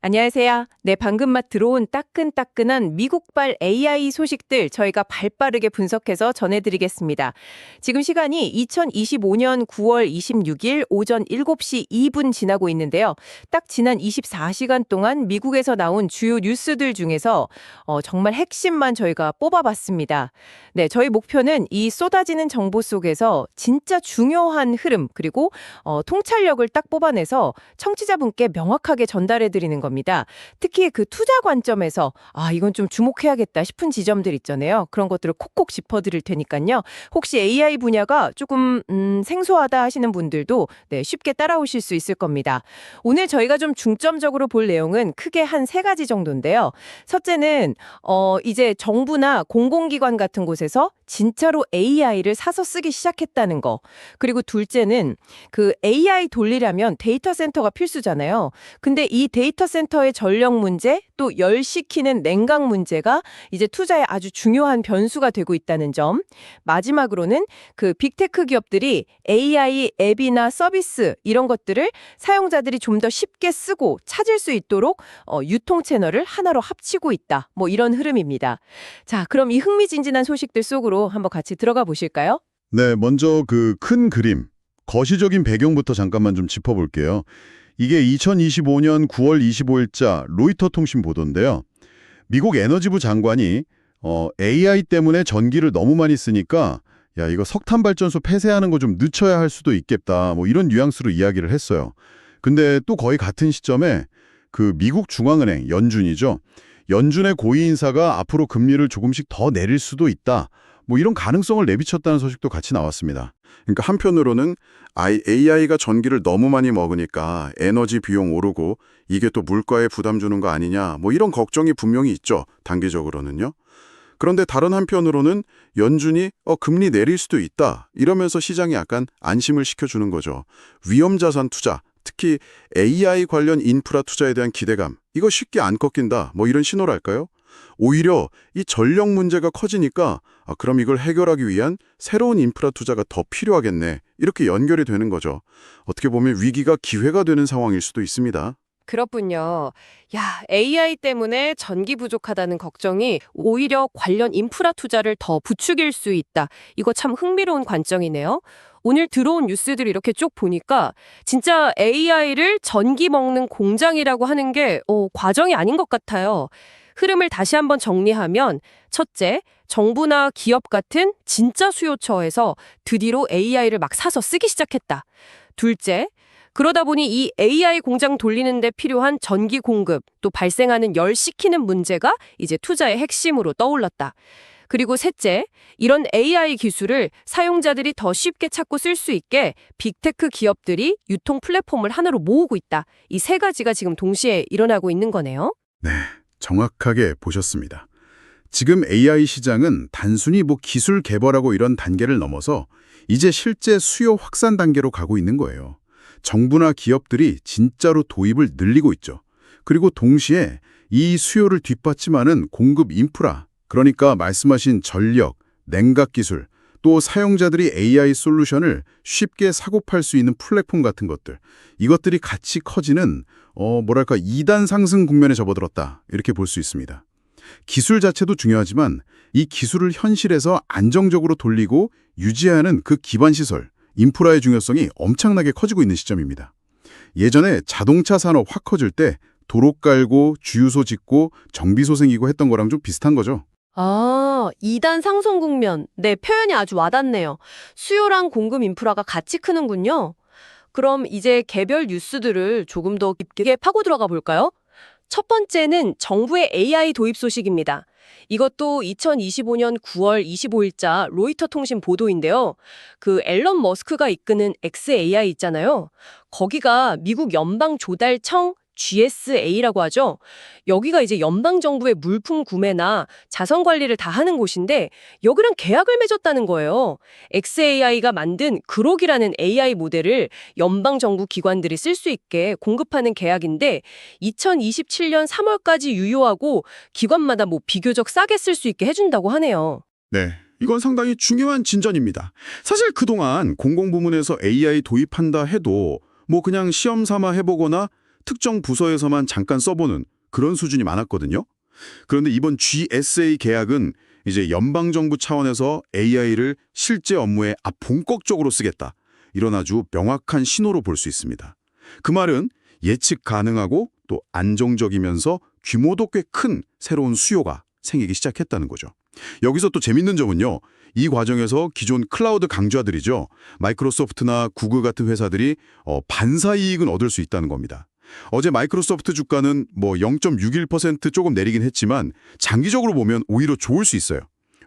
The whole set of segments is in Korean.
안녕하세요. 네, 방금 막 들어온 따끈따끈한 미국발 AI 소식들 저희가 발빠르게 분석해서 전해드리겠습니다. 지금 시간이 2025년 9월 26일 오전 7시 2분 지나고 있는데요. 딱 지난 24시간 동안 미국에서 나온 주요 뉴스들 중에서 정말 핵심만 저희가 뽑아봤습니다. 네, 저희 목표는 이 쏟아지는 정보 속에서 진짜 중요한 흐름 그리고 통찰력을 딱 뽑아내서 청취자분께 명확하게 전달해드리는 겁니다. 특히 그 투자 관점에서 이건 좀 주목해야겠다 싶은 지점들 있잖아요. 그런 것들을 콕콕 짚어드릴 테니까요. 혹시 AI 분야가 조금 생소하다 하시는 분들도 네, 쉽게 따라오실 수 있을 겁니다. 오늘 저희가 좀 중점적으로 볼 내용은 크게 한 세 가지 정도인데요. 첫째는 이제 정부나 공공기관 같은 곳에서 진짜로 AI를 사서 쓰기 시작했다는 거. 그리고 둘째는 그 AI 돌리려면 데이터 센터가 필수잖아요. 근데 이 데이터 센터의 전력 문제, 또 열시키는 냉각 문제가 이제 투자에 아주 중요한 변수가 되고 있다는 점. 마지막으로는 그 빅테크 기업들이 AI 앱이나 서비스 이런 것들을 사용자들이 좀 더 쉽게 쓰고 찾을 수 있도록 유통 채널을 하나로 합치고 있다. 뭐 이런 흐름입니다. 자, 그럼 이 흥미진진한 소식들 속으로 한번 같이 들어가 보실까요? 네, 먼저 그 큰 그림, 거시적인 배경부터 잠깐만 좀 짚어볼게요. 이게 2025년 9월 25일자 로이터 통신 보도인데요. 미국 에너지부 장관이 AI 때문에 전기를 너무 많이 쓰니까 야, 이거 석탄 발전소 폐쇄하는 거 좀 늦춰야 할 수도 있겠다. 뭐 이런 뉘앙스로 이야기를 했어요. 근데 또 거의 같은 시점에 그 미국 중앙은행 연준이죠. 연준의 고위 인사가 앞으로 금리를 조금씩 더 내릴 수도 있다. 뭐 이런 가능성을 내비쳤다는 소식도 같이 나왔습니다. 그러니까 한편으로는 AI가 전기를 너무 많이 먹으니까 에너지 비용 오르고 이게 또 물가에 부담 주는 거 아니냐 뭐 이런 걱정이 분명히 있죠. 단기적으로는요. 그런데 다른 한편으로는 연준이 금리 내릴 수도 있다 이러면서 시장이 약간 안심을 시켜주는 거죠. 위험자산 투자, 특히 AI 관련 인프라 투자에 대한 기대감 이거 쉽게 안 꺾인다 뭐 이런 신호랄까요? 오히려 이 전력 문제가 커지니까 그럼 이걸 해결하기 위한 새로운 인프라 투자가 더 필요하겠네. 이렇게 연결이 되는 거죠. 어떻게 보면 위기가 기회가 되는 상황일 수도 있습니다. 그렇군요. 야, AI 때문에 전기 부족하다는 걱정이 오히려 관련 인프라 투자를 더 부추길 수 있다. 이거 참 흥미로운 관점이네요. 오늘 들어온 뉴스들 이렇게 쭉 보니까 진짜 AI를 전기 먹는 공장이라고 하는 게 과정이 아닌 것 같아요. 흐름을 다시 한번 정리하면 첫째, 정부나 기업 같은 진짜 수요처에서 드디어 AI를 막 사서 쓰기 시작했다. 둘째, 그러다 보니 이 AI 공장 돌리는 데 필요한 전기 공급, 또 발생하는 열 식히는 문제가 이제 투자의 핵심으로 떠올랐다. 그리고 셋째, 이런 AI 기술을 사용자들이 더 쉽게 찾고 쓸 수 있게 빅테크 기업들이 유통 플랫폼을 하나로 모으고 있다. 이 세 가지가 지금 동시에 일어나고 있는 거네요. 네, 정확하게 보셨습니다. 지금 AI 시장은 단순히 기술 개발하고 이런 단계를 넘어서 이제 실제 수요 확산 단계로 가고 있는 거예요. 정부나 기업들이 진짜로 도입을 늘리고 있죠. 그리고 동시에 이 수요를 뒷받침하는 공급 인프라, 그러니까 말씀하신 전력, 냉각 기술, 또 사용자들이 AI 솔루션을 쉽게 사고 팔 수 있는 플랫폼 같은 것들, 이것들이 같이 커지는 2단 상승 국면에 접어들었다. 이렇게 볼 수 있습니다. 기술 자체도 중요하지만 이 기술을 현실에서 안정적으로 돌리고 유지하는 그 기반 시설, 인프라의 중요성이 엄청나게 커지고 있는 시점입니다. 예전에 자동차 산업 확 커질 때 도로 깔고 주유소 짓고 정비소 생기고 했던 거랑 좀 비슷한 거죠. 2단 상승 국면. 네, 표현이 아주 와닿네요. 수요랑 공급 인프라가 같이 크는군요. 그럼 이제 개별 뉴스들을 조금 더 깊게 파고 들어가 볼까요? 첫 번째는 정부의 AI 도입 소식입니다. 이것도 2025년 9월 25일자 로이터 통신 보도인데요. 그 앨런 머스크가 이끄는 XAI 있잖아요. 거기가 미국 연방조달청 GSA라고 하죠. 여기가 이제 연방정부의 물품 구매나 자선 관리를 다 하는 곳인데 여기랑 계약을 맺었다는 거예요. XAI가 만든 그록이라는 AI 모델을 연방정부 기관들이 쓸 수 있게 공급하는 계약인데 2027년 3월까지 유효하고 기관마다 비교적 싸게 쓸 수 있게 해준다고 하네요. 네, 이건 상당히 중요한 진전입니다. 사실 그동안 공공부문에서 AI 도입한다 해도 그냥 시험 삼아 해보거나 특정 부서에서만 잠깐 써보는 그런 수준이 많았거든요. 그런데 이번 GSA 계약은 이제 연방정부 차원에서 AI를 실제 업무에 본격적으로 쓰겠다. 이런 아주 명확한 신호로 볼 수 있습니다. 그 말은 예측 가능하고 또 안정적이면서 규모도 꽤 큰 새로운 수요가 생기기 시작했다는 거죠. 여기서 또 재밌는 점은요. 이 과정에서 기존 클라우드 강좌들이죠. 마이크로소프트나 구글 같은 회사들이 반사 이익은 얻을 수 있다는 겁니다. 어제 마이크로소프트 주가는 0.61% 조금 내리긴 했지만 장기적으로 보면 오히려 좋을 수 있어요.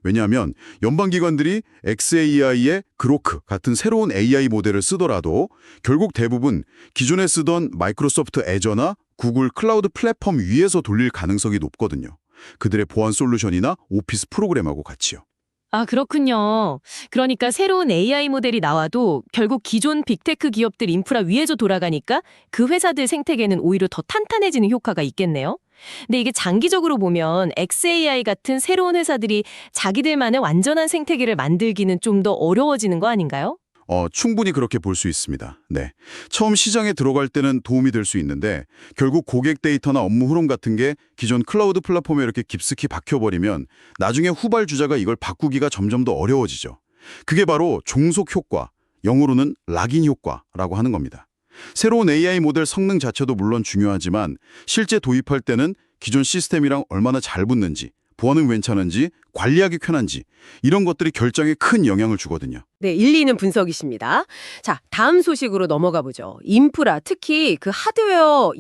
왜냐하면 연방기관들이 xAI의 그로크 같은 새로운 AI 모델을 쓰더라도 결국 대부분 기존에 쓰던 마이크로소프트 애저나 구글 클라우드 플랫폼 위에서 돌릴 가능성이 높거든요. 그들의 보안 솔루션이나 오피스 프로그램하고 같이요. 아, 그렇군요. 그러니까 새로운 AI 모델이 나와도 결국 기존 빅테크 기업들 인프라 위에서 돌아가니까 그 회사들 생태계는 오히려 더 탄탄해지는 효과가 있겠네요. 근데 이게 장기적으로 보면 xAI 같은 새로운 회사들이 자기들만의 완전한 생태계를 만들기는 좀 더 어려워지는 거 아닌가요? 충분히 그렇게 볼 수 있습니다. 네. 처음 시장에 들어갈 때는 도움이 될 수 있는데 결국 고객 데이터나 업무 흐름 같은 게 기존 클라우드 플랫폼에 이렇게 깊숙이 박혀버리면 나중에 후발 주자가 이걸 바꾸기가 점점 더 어려워지죠. 그게 바로 종속 효과, 영어로는 락인 효과라고 하는 겁니다. 새로운 AI 모델 성능 자체도 물론 중요하지만 실제 도입할 때는 기존 시스템이랑 얼마나 잘 붙는지, 보안은 괜찮은지, 관리하기 편한지 이런 것들이 결정에 큰 영향을 주거든요. 네, 일리 있는 분석이십니다. 자, 다음 소식으로 넘어가 보죠. 인프라, 특히 그 하드웨어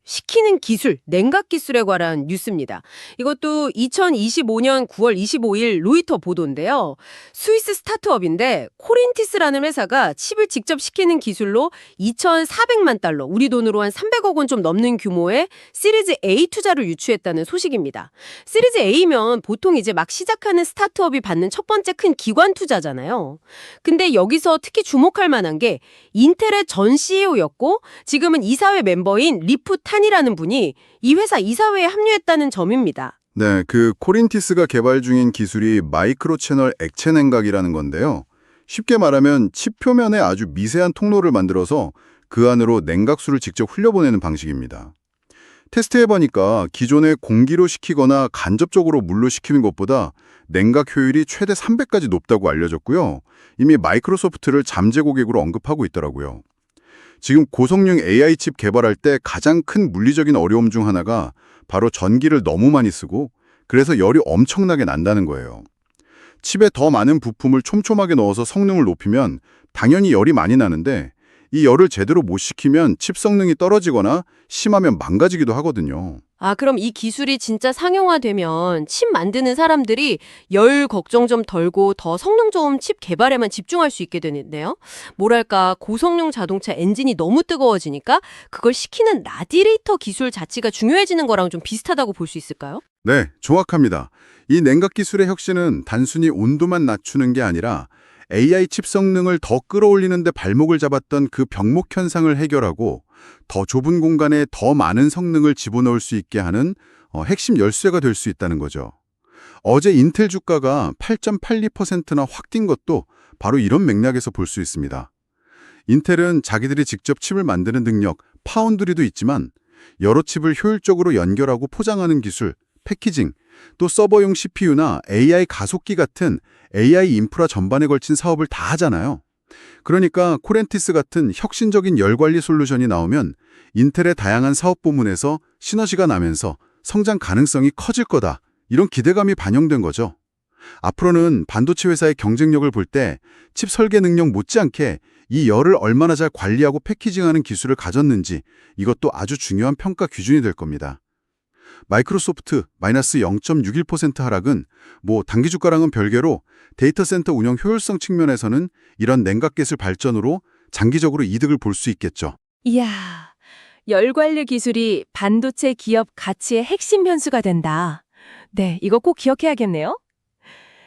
시키는 기술, 냉각 기술에 관한 뉴스입니다. 이것도 2025년 9월 25일 로이터 보도인데요. 스위스 스타트업인데 코린티스라는 회사가 칩을 직접 시키는 기술로 2,400만 달러, 우리 돈으로 한 300억 원 좀 넘는 규모의 시리즈 A 투자를 유치했다는 소식입니다. 시리즈 A면 보통 이제 막 시작하는 스타트업이 받는 첫 번째 큰 기관 투자잖아요. 근데 여기서 특히 주목할 만한 게 인텔의 전 CEO였고 지금은 이사회 멤버인 리프 탄이라는 분이 이 회사 이사회에 합류했다는 점입니다. 네, 그 코린티스가 개발 중인 기술이 마이크로 채널 액체 냉각이라는 건데요. 쉽게 말하면 칩 표면에 아주 미세한 통로를 만들어서 그 안으로 냉각수를 직접 흘려보내는 방식입니다. 테스트해보니까 기존에 공기로 식히거나 간접적으로 물로 식히는 것보다 냉각 효율이 최대 3배까지 높다고 알려졌고요. 이미 마이크로소프트를 잠재 고객으로 언급하고 있더라고요. 지금 고성능 AI 칩 개발할 때 가장 큰 물리적인 어려움 중 하나가 바로 전기를 너무 많이 쓰고 그래서 열이 엄청나게 난다는 거예요. 칩에 더 많은 부품을 촘촘하게 넣어서 성능을 높이면 당연히 열이 많이 나는데 이 열을 제대로 못 식히면 칩 성능이 떨어지거나 심하면 망가지기도 하거든요. 아, 그럼 이 기술이 진짜 상용화되면 칩 만드는 사람들이 열 걱정 좀 덜고 더 성능 좋은 칩 개발에만 집중할 수 있게 되는데요. 뭐랄까, 고성능 자동차 엔진이 너무 뜨거워지니까 그걸 식히는 라디에이터 기술 자체가 중요해지는 거랑 좀 비슷하다고 볼 수 있을까요? 네, 정확합니다. 이 냉각 기술의 혁신은 단순히 온도만 낮추는 게 아니라 AI 칩 성능을 더 끌어올리는 데 발목을 잡았던 그 병목 현상을 해결하고 더 좁은 공간에 더 많은 성능을 집어넣을 수 있게 하는 핵심 열쇠가 될 수 있다는 거죠. 어제 인텔 주가가 8.82%나 확 뛴 것도 바로 이런 맥락에서 볼 수 있습니다. 인텔은 자기들이 직접 칩을 만드는 능력, 파운드리도 있지만 여러 칩을 효율적으로 연결하고 포장하는 기술, 패키징, 또 서버용 CPU나 AI 가속기 같은 AI 인프라 전반에 걸친 사업을 다 하잖아요. 그러니까 코렌티스 같은 혁신적인 열관리 솔루션이 나오면 인텔의 다양한 사업 부문에서 시너지가 나면서 성장 가능성이 커질 거다. 이런 기대감이 반영된 거죠. 앞으로는 반도체 회사의 경쟁력을 볼 때 칩 설계 능력 못지않게 이 열을 얼마나 잘 관리하고 패키징하는 기술을 가졌는지 이것도 아주 중요한 평가 기준이 될 겁니다. 마이크로소프트 마이너스 0.61% 하락은 단기 주가랑은 별개로 데이터 센터 운영 효율성 측면에서는 이런 냉각 기술 발전으로 장기적으로 이득을 볼 수 있겠죠. 이야, 열 관리 기술이 반도체 기업 가치의 핵심 변수가 된다. 네, 이거 꼭 기억해야겠네요.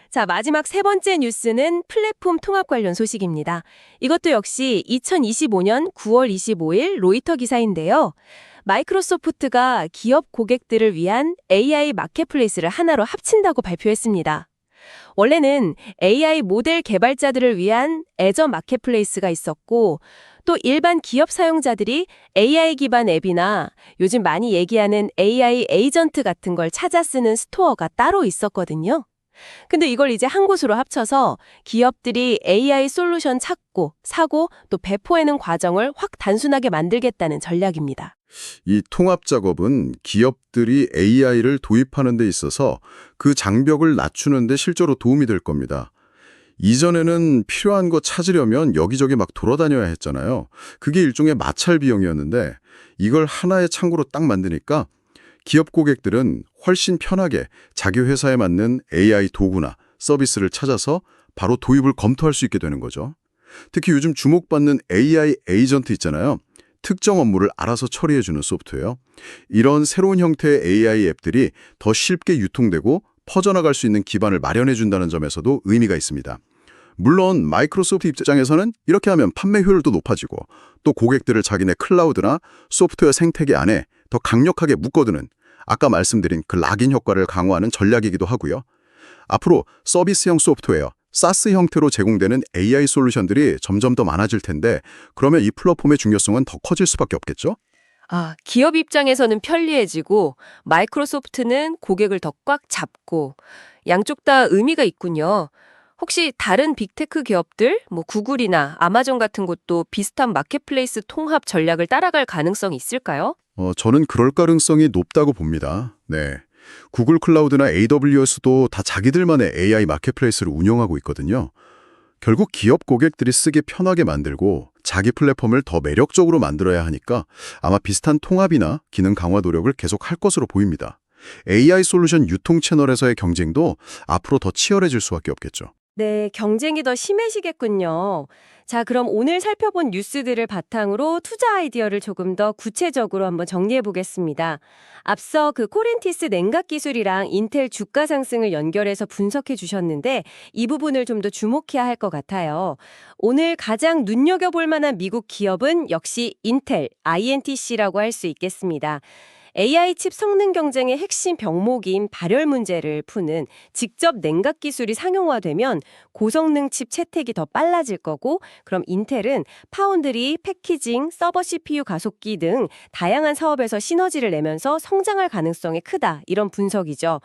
자, 마지막 세 번째 뉴스는 플랫폼 통합 관련 소식입니다. 이것도 역시 2025년 9월 25일 로이터 기사인데요. 마이크로소프트가 기업 고객들을 위한 AI 마켓플레이스를 하나로 합친다고 발표했습니다. 원래는 AI 모델 개발자들을 위한 애저 마켓플레이스가 있었고 또 일반 기업 사용자들이 AI 기반 앱이나 요즘 많이 얘기하는 AI 에이전트 같은 걸 찾아 쓰는 스토어가 따로 있었거든요. 근데 이걸 이제 한 곳으로 합쳐서 기업들이 AI 솔루션 찾고, 사고, 또 배포하는 과정을 확 단순하게 만들겠다는 전략입니다. 이 통합 작업은 기업들이 AI를 도입하는 데 있어서 그 장벽을 낮추는 데 실제로 도움이 될 겁니다. 이전에는 필요한 거 찾으려면 여기저기 막 돌아다녀야 했잖아요. 그게 일종의 마찰 비용이었는데 이걸 하나의 창구로 딱 만드니까 기업 고객들은 훨씬 편하게 자기 회사에 맞는 AI 도구나 서비스를 찾아서 바로 도입을 검토할 수 있게 되는 거죠. 특히 요즘 주목받는 AI 에이전트 있잖아요. 특정 업무를 알아서 처리해주는 소프트웨어. 이런 새로운 형태의 AI 앱들이 더 쉽게 유통되고 퍼져나갈 수 있는 기반을 마련해준다는 점에서도 의미가 있습니다. 물론 마이크로소프트 입장에서는 이렇게 하면 판매 효율도 높아지고 또 고객들을 자기네 클라우드나 소프트웨어 생태계 안에 더 강력하게 묶어두는 아까 말씀드린 그 락인 효과를 강화하는 전략이기도 하고요. 앞으로 서비스형 소프트웨어, SaaS 형태로 제공되는 AI 솔루션들이 점점 더 많아질 텐데 그러면 이 플랫폼의 중요성은 더 커질 수밖에 없겠죠? 기업 입장에서는 편리해지고 마이크로소프트는 고객을 더 꽉 잡고 양쪽 다 의미가 있군요. 혹시 다른 빅테크 기업들, 구글이나 아마존 같은 곳도 비슷한 마켓플레이스 통합 전략을 따라갈 가능성이 있을까요? 저는 그럴 가능성이 높다고 봅니다. 네. 구글 클라우드나 AWS도 다 자기들만의 AI 마켓플레이스를 운영하고 있거든요. 결국 기업 고객들이 쓰기 편하게 만들고 자기 플랫폼을 더 매력적으로 만들어야 하니까 아마 비슷한 통합이나 기능 강화 노력을 계속 할 것으로 보입니다. AI 솔루션 유통 채널에서의 경쟁도 앞으로 더 치열해질 수밖에 없겠죠. 네, 경쟁이 더 심해지겠군요. 자, 그럼 오늘 살펴본 뉴스들을 바탕으로 투자 아이디어를 조금 더 구체적으로 한번 정리해 보겠습니다. 앞서 그 코렌티스 냉각 기술이랑 인텔 주가 상승을 연결해서 분석해 주셨는데 이 부분을 좀 더 주목해야 할 것 같아요. 오늘 가장 눈여겨볼 만한 미국 기업은 역시 인텔, INTC라고 할 수 있겠습니다. AI 칩 성능 경쟁의 핵심 병목인 발열 문제를 푸는 직접 냉각 기술이 상용화되면 고성능 칩 채택이 더 빨라질 거고, 그럼 인텔은 파운드리, 패키징, 서버 CPU 가속기 등 다양한 사업에서 시너지를 내면서 성장할 가능성이 크다, 이런 분석이죠.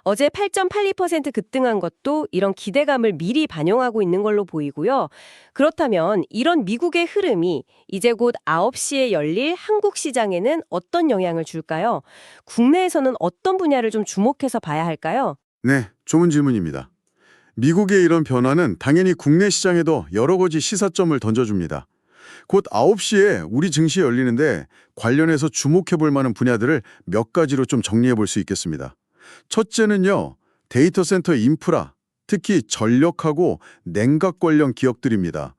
어제 8.82% 급등한 것도 이런 기대감을 미리 반영하고 있는 걸로 보이고요. 그렇다면 이런 미국의 흐름이 이제 곧 9시에 열릴 한국 시장에는 어떤 영향을 줄까요? 국내에서는 어떤 분야를 좀 주목해서 봐야 할까요? 네, 좋은 질문입니다. 미국의 이런 변화는 당연히 국내 시장에도 여러 가지 시사점을 던져줍니다. 곧 9시에 우리 증시 열리는데 관련해서 주목해 볼 만한 분야들을 몇 가지로 좀 정리해 볼 수 있겠습니다. 첫째는요, 데이터 센터 인프라, 특히 전력하고 냉각 관련 기업들입니다.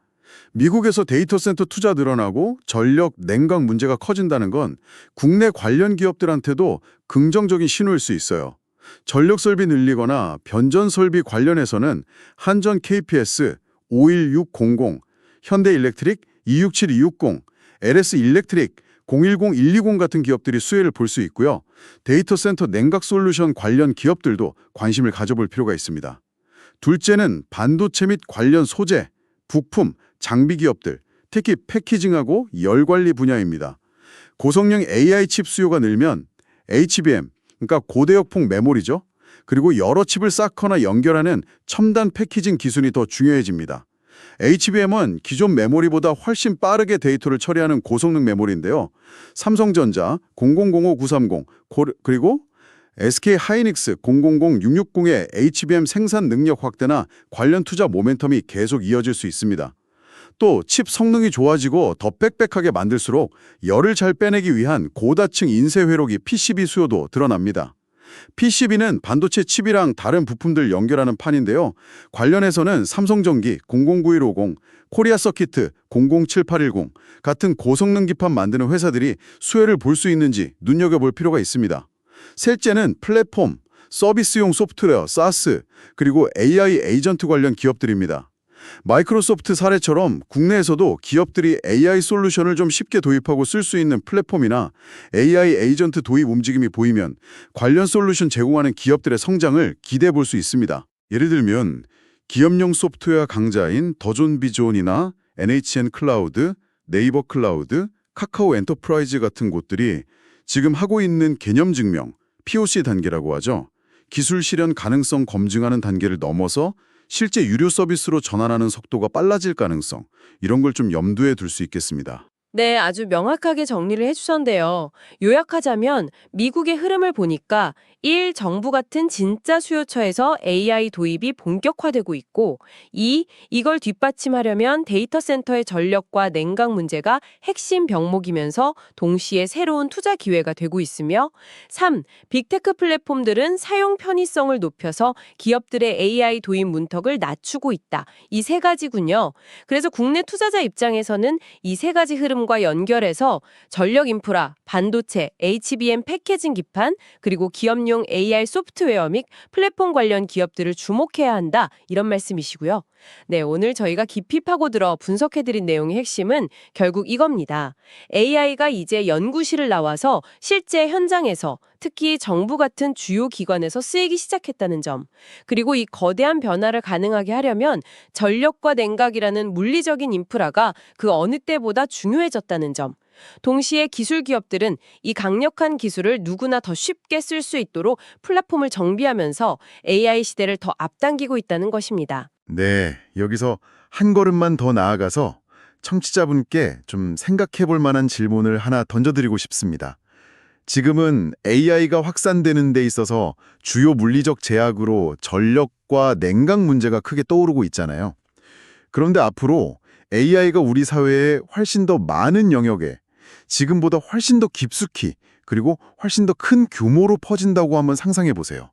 미국에서 데이터 센터 투자 늘어나고 전력, 냉각 문제가 커진다는 건 국내 관련 기업들한테도 긍정적인 신호일 수 있어요. 전력 설비 늘리거나 변전 설비 관련해서는 한전 KPS 51600, 현대 일렉트릭 267260, LS 일렉트릭 010120 같은 기업들이 수혜를 볼 수 있고요. 데이터 센터 냉각 솔루션 관련 기업들도 관심을 가져볼 필요가 있습니다. 둘째는 반도체 및 관련 소재, 부품, 장비 기업들, 특히 패키징하고 열 관리 분야입니다. 고성능 AI 칩 수요가 늘면 HBM, 그러니까 고대역폭 메모리죠. 그리고 여러 칩을 쌓거나 연결하는 첨단 패키징 기술이 더 중요해집니다. HBM은 기존 메모리보다 훨씬 빠르게 데이터를 처리하는 고성능 메모리인데요. 삼성전자 0005-930 그리고 SK 하이닉스 000660의 HBM 생산 능력 확대나 관련 투자 모멘텀이 계속 이어질 수 있습니다. 또 칩 성능이 좋아지고 더 빽빽하게 만들수록 열을 잘 빼내기 위한 고다층 인쇄 회로기 PCB 수요도 드러납니다. PCB는 반도체 칩이랑 다른 부품들 연결하는 판인데요. 관련해서는 삼성전기 009150, 코리아 서키트 007810 같은 고성능 기판 만드는 회사들이 수혜를 볼 수 있는지 눈여겨볼 필요가 있습니다. 셋째는 플랫폼, 서비스용 소프트웨어, SaaS, 그리고 AI 에이전트 관련 기업들입니다. 마이크로소프트 사례처럼 국내에서도 기업들이 AI 솔루션을 좀 쉽게 도입하고 쓸 수 있는 플랫폼이나 AI 에이전트 도입 움직임이 보이면 관련 솔루션 제공하는 기업들의 성장을 기대해 볼 수 있습니다. 예를 들면 기업용 소프트웨어 강자인 더존비존이나 NHN 클라우드, 네이버 클라우드, 카카오 엔터프라이즈 같은 곳들이 지금 하고 있는 개념 증명, POC 단계라고 하죠. 기술 실현 가능성 검증하는 단계를 넘어서 실제 유료 서비스로 전환하는 속도가 빨라질 가능성, 이런 걸 좀 염두에 둘 수 있겠습니다. 네, 아주 명확하게 정리를 해주셨는데요. 요약하자면 미국의 흐름을 보니까 1. 정부 같은 진짜 수요처에서 AI 도입이 본격화되고 있고 2. 이걸 뒷받침하려면 데이터 센터의 전력과 냉각 문제가 핵심 병목이면서 동시에 새로운 투자 기회가 되고 있으며 3. 빅테크 플랫폼들은 사용 편의성을 높여서 기업들의 AI 도입 문턱을 낮추고 있다. 이 세 가지군요. 그래서 국내 투자자 입장에서는 이 세 가지 흐름과 연결해서 전력 인프라, 반도체, HBM 패키징 기판, 그리고 기업용 AR 소프트웨어 및 플랫폼 관련 기업들을 주목해야 한다. 이런 말씀이시고요. 네, 오늘 저희가 깊이 파고들어 분석해드린 내용의 핵심은 결국 이겁니다. AI가 이제 연구실을 나와서 실제 현장에서 특히 정부 같은 주요 기관에서 쓰이기 시작했다는 점. 그리고 이 거대한 변화를 가능하게 하려면 전력과 냉각이라는 물리적인 인프라가 그 어느 때보다 중요해졌다는 점. 동시에 기술 기업들은 이 강력한 기술을 누구나 더 쉽게 쓸 수 있도록 플랫폼을 정비하면서 AI 시대를 더 앞당기고 있다는 것입니다. 네, 여기서 한 걸음만 더 나아가서 청취자분께 좀 생각해 볼 만한 질문을 하나 던져드리고 싶습니다. 지금은 AI가 확산되는 데 있어서 주요 물리적 제약으로 전력과 냉각 문제가 크게 떠오르고 있잖아요. 그런데 앞으로 AI가 우리 사회에 훨씬 더 많은 영역에 지금보다 훨씬 더 깊숙이 그리고 훨씬 더 큰 규모로 퍼진다고 한번 상상해 보세요.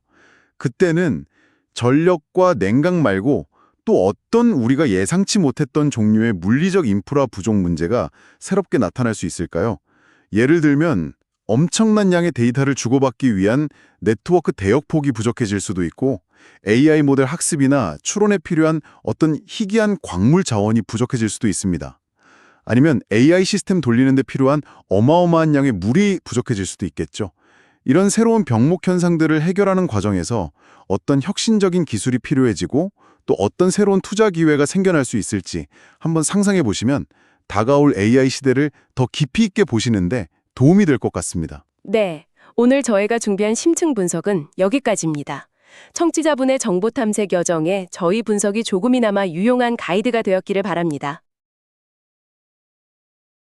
그때는 전력과 냉각 말고 또 어떤 우리가 예상치 못했던 종류의 물리적 인프라 부족 문제가 새롭게 나타날 수 있을까요? 예를 들면 엄청난 양의 데이터를 주고받기 위한 네트워크 대역폭이 부족해질 수도 있고 AI 모델 학습이나 추론에 필요한 어떤 희귀한 광물 자원이 부족해질 수도 있습니다. 아니면 AI 시스템 돌리는 데 필요한 어마어마한 양의 물이 부족해질 수도 있겠죠. 이런 새로운 병목 현상들을 해결하는 과정에서 어떤 혁신적인 기술이 필요해지고 또 어떤 새로운 투자 기회가 생겨날 수 있을지 한번 상상해 보시면 다가올 AI 시대를 더 깊이 있게 보시는데 도움이 될 것 같습니다. 네, 오늘 저희가 준비한 심층 분석은 여기까지입니다. 청취자분의 정보 탐색 여정에 저희 분석이 조금이나마 유용한 가이드가 되었기를 바랍니다.